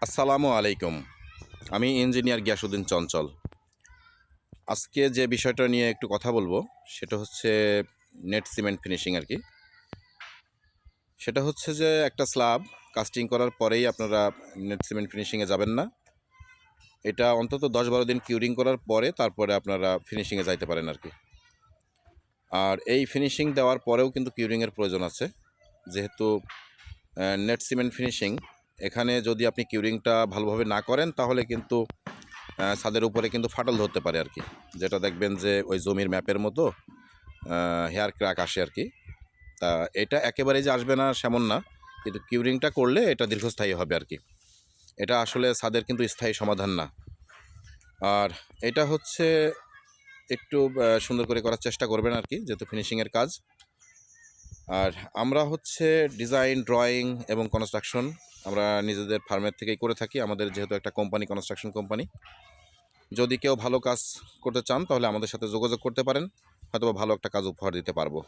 আসসালামু আলাইকুম। আমি ইঞ্জিনিয়ার গিয়াসউদ্দিন চঞ্চল। আজকে যে বিষয়টা নিয়ে একটু কথা বলবো সেটা হচ্ছে নেট সিমেন্ট ফিনিশিং আর কি। সেটা হচ্ছে যে একটা স্ল্যাব কাস্টিং করার পরেই আপনারা নেট সিমেন্ট ফিনিশিংয়ে যাবেন না। এটা অন্তত 10-12 দিন কিউরিং করার পরে তারপরে আপনারা ফিনিশিংয়ে যাইতে পারেন আর কি। আর এই ফিনিশিং দেওয়ার পরেও কিন্তু কিউরিংয়ের প্রয়োজন আছে, যেহেতু নেট সিমেন্ট ফিনিশিং এখানে যদি আপনি কিউরিংটা ভালোভাবে না করেন তাহলে কিন্তু ছাদের উপরে কিন্তু ফাটল ধরতে পারে আর কি, যেটা দেখবেন যে ওই জমির ম্যাপের মতো হেয়ার ক্র্যাক আসে আর কি। তা এটা একেবারেই যে আসবে না সেমন না, কিন্তু কিউরিংটা করলে এটা দীর্ঘস্থায়ী হবে আর কি। এটা আসলে ছাদের কিন্তু স্থায়ী সমাধান না। আর এটা হচ্ছে একটু সুন্দর করে করার চেষ্টা করবেন আর কি, যেহেতু ফিনিশিংয়ের কাজ। আর আমরা হচ্ছে ডিজাইন, ড্রয়িং এবং কনস্ট্রাকশন আমরা নিজেদের ফার্মের থেকেই করে থাকি। আমাদের যেহেতু একটা কোম্পানি, কনস্ট্রাকশন কোম্পানি, যদি কেউ ভালো কাজ করতে চান তাহলে আমাদের সাথে যোগাযোগ করতে পারেন, হয়তো ভালো একটা কাজ উপহার দিতে পারবো।